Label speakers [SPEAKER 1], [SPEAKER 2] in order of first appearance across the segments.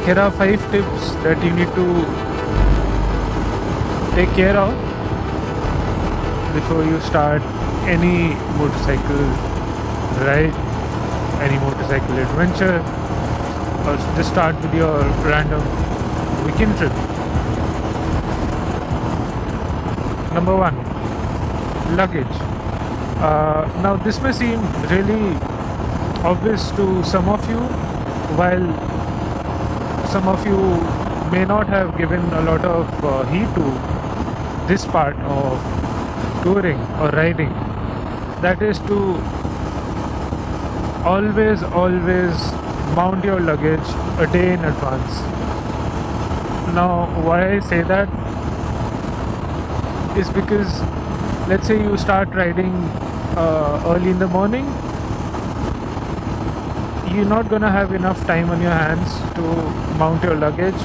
[SPEAKER 1] Here are 5 tips that you need to take care of before you start any motorcycle ride, any motorcycle adventure, or just start with your random weekend trip. Number one, luggage. Now, this may seem really obvious to some of you, while some of you may not have given a lot of heed to this part of touring or riding. That is to always mount your luggage a day in advance. Now, why I say that is because, let's say you start riding early in the morning, you're not gonna have enough time on your hands to mount your luggage,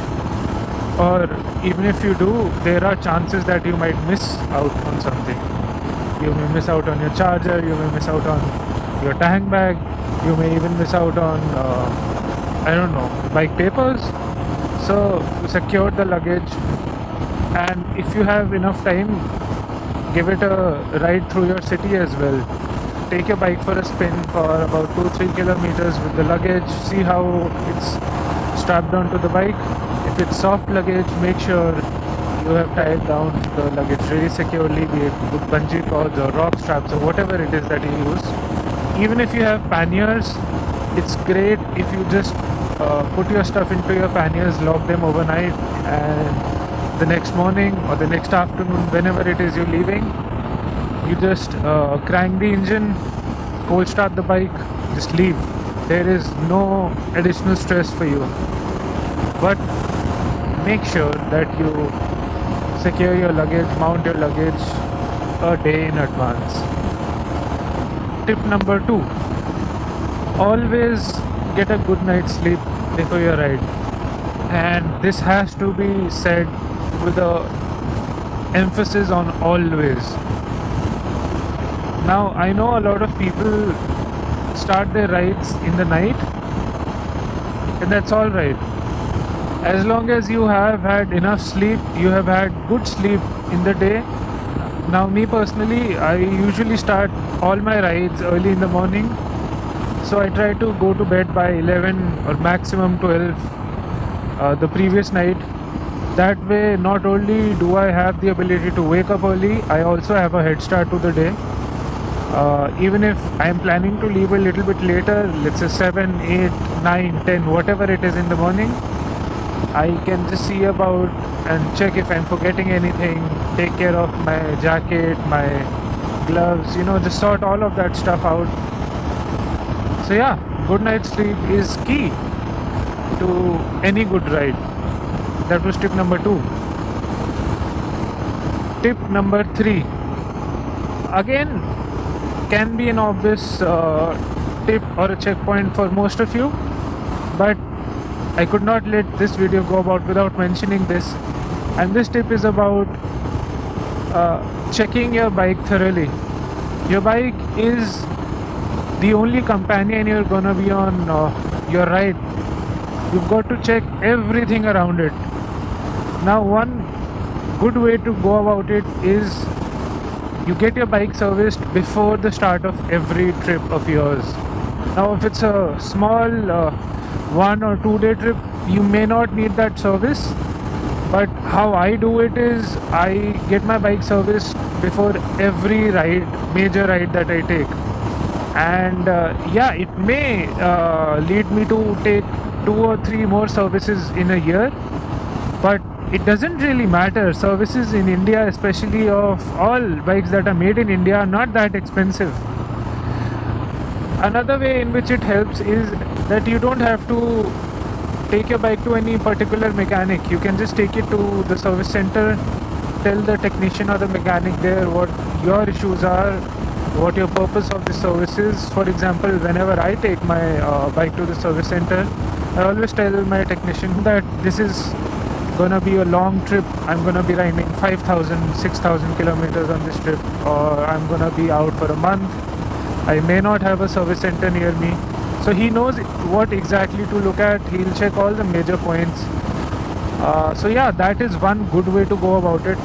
[SPEAKER 1] or even if you do, there are chances that you might miss out on something. You may miss out on your charger, you may miss out on your tank bag, you may even miss out on I don't know, bike papers. So secure the luggage, and if you have enough time, give it a ride through your city as well. Take your bike for a spin for about 2-3 kilometers with the luggage. See how it's strapped onto the bike. If it's soft luggage, make sure you have tied down the luggage really securely, be it with bungee cords or rock straps or whatever it is that you use. Even if you have panniers, it's great if you just put your stuff into your panniers, lock them overnight, and the next morning or the next afternoon, whenever it is you're leaving, you just crank the engine, cold start the bike, just leave. There is no additional stress for you. But make sure that you secure your luggage, mount your luggage a day in advance. Tip number 2, always get a good night's sleep before your ride. And this has to be said with a emphasis on always. Now, I know a lot of people start their rides in the night, and that's all right. As long as you have had enough sleep, you have had good sleep in the day. Now, me personally, I usually start all my rides early in the morning, so I try to go to bed by 11 or maximum 12 the previous night. That way, not only do I have the ability to wake up early, I also have a head start to the day. Even if I'm planning to leave a little bit later, let's say 7, 8, 9, 10, whatever it is in the morning, I can just see about and check if I'm forgetting anything, take care of my jacket, my gloves, just sort all of that stuff out. So yeah, good night's sleep is key to any good ride. That was tip number 2. Tip number 3, again, can be an obvious tip or a checkpoint for most of you, but I could not let this video go about without mentioning this. And this tip is about checking your bike thoroughly. Your bike is the only companion you're gonna be on your ride. You've got to check everything around it. Now, one good way to go about it is you get your bike serviced before the start of every trip of yours. Now, if it's a small 1 or 2 day trip, you may not need that service. But how I do it is I get my bike serviced before every ride, major ride that I take. And yeah, it may lead me to take 2 or 3 more services in a year, but it doesn't really matter. Services in India, especially of all bikes that are made in India, are not that expensive. Another way in which it helps is that you don't have to take your bike to any particular mechanic. You can just take it to the service center, tell the technician or the mechanic there what your issues are, what your purpose of the service is. For example, whenever I take my bike to the service center, I always tell my technician that this is gonna be a long trip. I'm gonna be riding 5,000, 6,000 kilometers on this trip, or I'm gonna be out for a month. I may not have a service center near me, So he knows what exactly to look at. He'll check all the major points. So yeah, that is one good way to go about it.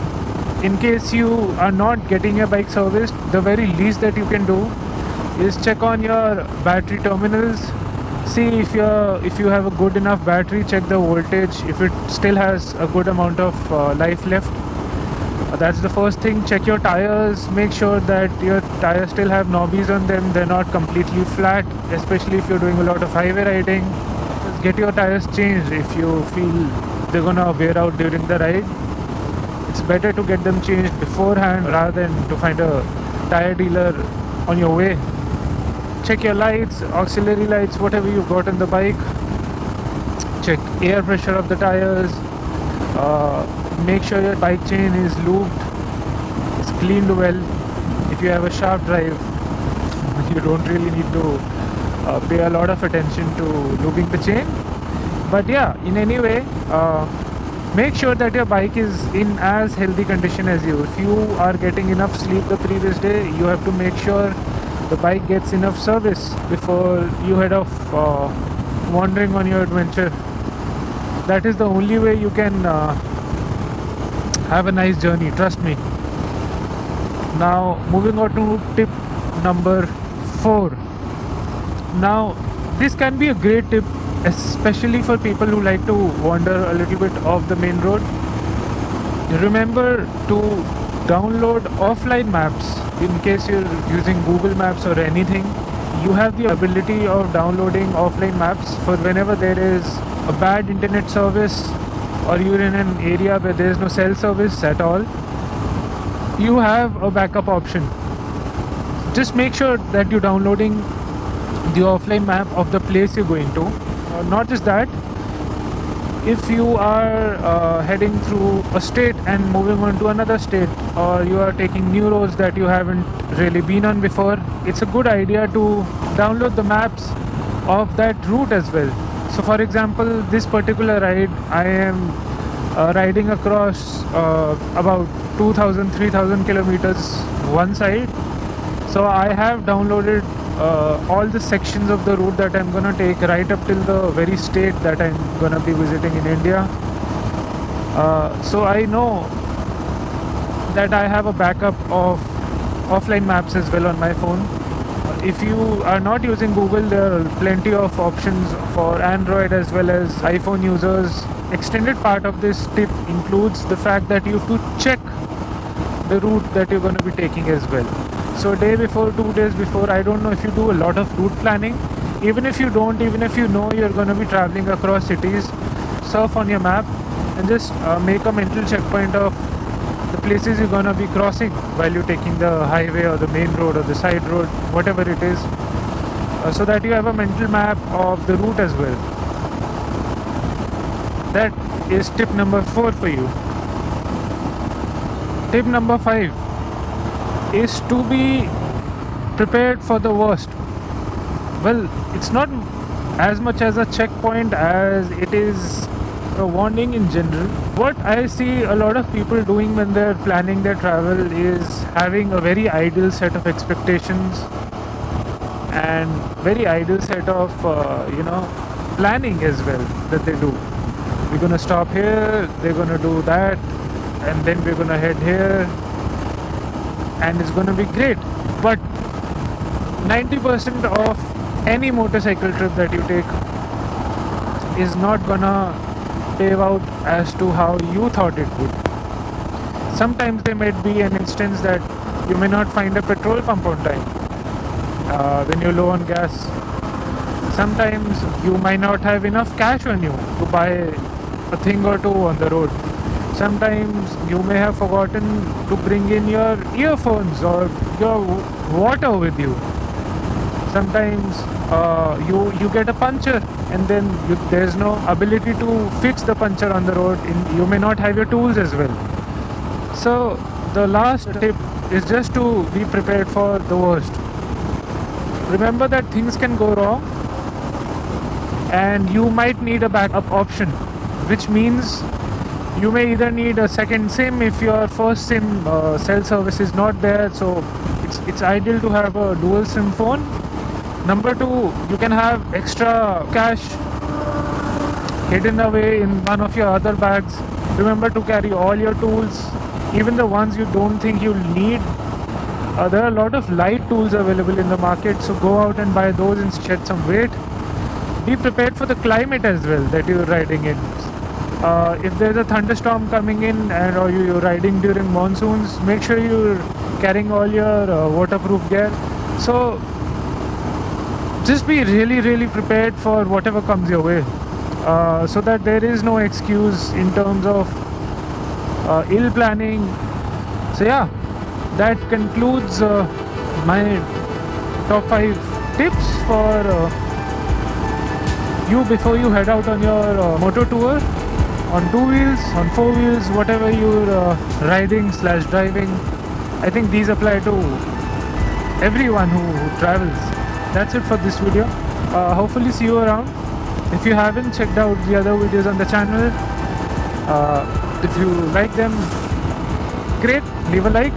[SPEAKER 1] In case you are not getting your bike serviced, the very least that you can do is check on your battery terminals. See if you have a good enough battery. Check the voltage, if it still has a good amount of life left. That's the first thing. Check your tires. Make sure that your tires still have knobbies on them. They're not completely flat, especially if you're doing a lot of highway riding. Just get your tires changed if you feel they're gonna wear out during the ride. It's better to get them changed beforehand rather than to find a tire dealer on your way. Check your lights, auxiliary lights, whatever you've got on the bike. Check air pressure of the tires. Make sure your bike chain is lubed, it's cleaned well. If you have a sharp drive, you don't really need to pay a lot of attention to lubing the chain. But yeah, in any way, make sure that your bike is in as healthy condition as you. If you are getting enough sleep the previous day, you have to make sure the bike gets enough service before you head off wandering on your adventure. That is the only way you can have a nice journey, trust me. Now moving on to tip number 4. Now this can be a great tip, especially for people who like to wander a little bit off the main road. Remember to download offline maps. In case you're using Google Maps or anything, you have the ability of downloading offline maps for whenever there is a bad internet service or you're in an area where there is no cell service at all. You have a backup option. Just make sure that you're downloading the offline map of the place you're going to. Not just that, if you are heading through a state and moving on to another state, or you are taking new roads that you haven't really been on before, it's a good idea to download the maps of that route as well. So for example, this particular ride, I am riding across about 2,000-3,000 kilometers one side. So I have downloaded all the sections of the route that I'm gonna take right up till the very state that I'm gonna be visiting in India. So I know that I have a backup of offline maps as well on my phone. If you are not using Google, there are plenty of options for Android as well as iPhone users. Extended part of this tip includes the fact that you have to check the route that you're going to be taking as well. So a day before, 2 days before, I don't know if you do a lot of route planning. Even if you don't, even if you know you're going to be traveling across cities, surf on your map and just make a mental checkpoint of the places you're going to be crossing while you're taking the highway or the main road or the side road, whatever it is, so that you have a mental map of the route as well. That is tip number 4 for you. Tip number 5 is to be prepared for the worst. Well, it's not as much as a checkpoint as it is a warning in general. What I see a lot of people doing when they're planning their travel is having a very ideal set of expectations and very ideal set of planning as well that they do. We're gonna stop here, they're gonna do that, and then we're gonna head here, and it's gonna be great. But 90% of any motorcycle trip that you take is not gonna pave out as to how you thought it would. Sometimes there might be an instance that you may not find a petrol pump on time when you're low on gas. Sometimes you might not have enough cash on you to buy a thing or two on the road. Sometimes you may have forgotten to bring in your earphones or your water with you. Sometimes you get a puncture and then there's no ability to fix the puncture on the road. You may not have your tools as well. So the last tip is just to be prepared for the worst. Remember that things can go wrong and you might need a backup option, which means you may either need a second SIM if your first SIM cell service is not there. So it's ideal to have a dual SIM phone. Number two, you can have extra cash hidden away in one of your other bags. Remember to carry all your tools, even the ones you don't think you'll need. There are a lot of light tools available in the market, so go out and buy those and shed some weight. Be prepared for the climate as well that you're riding in. If there's a thunderstorm coming in and or you're riding during monsoons, make sure you're carrying all your waterproof gear. So just be really prepared for whatever comes your way, so that there is no excuse in terms of ill planning. So yeah, that concludes my top 5 tips for you before you head out on your motor tour, on 2 wheels, on 4 wheels, whatever you're riding slash driving. I think these apply to everyone who travels. That's it for this video. Hopefully see you around. If you haven't checked out the other videos on the channel, if you like them, great, leave a like,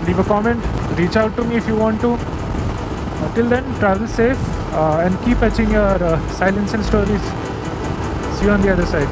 [SPEAKER 1] leave a comment, reach out to me if you want to. Till then, travel safe and keep etching your silence and stories. See you on the other side.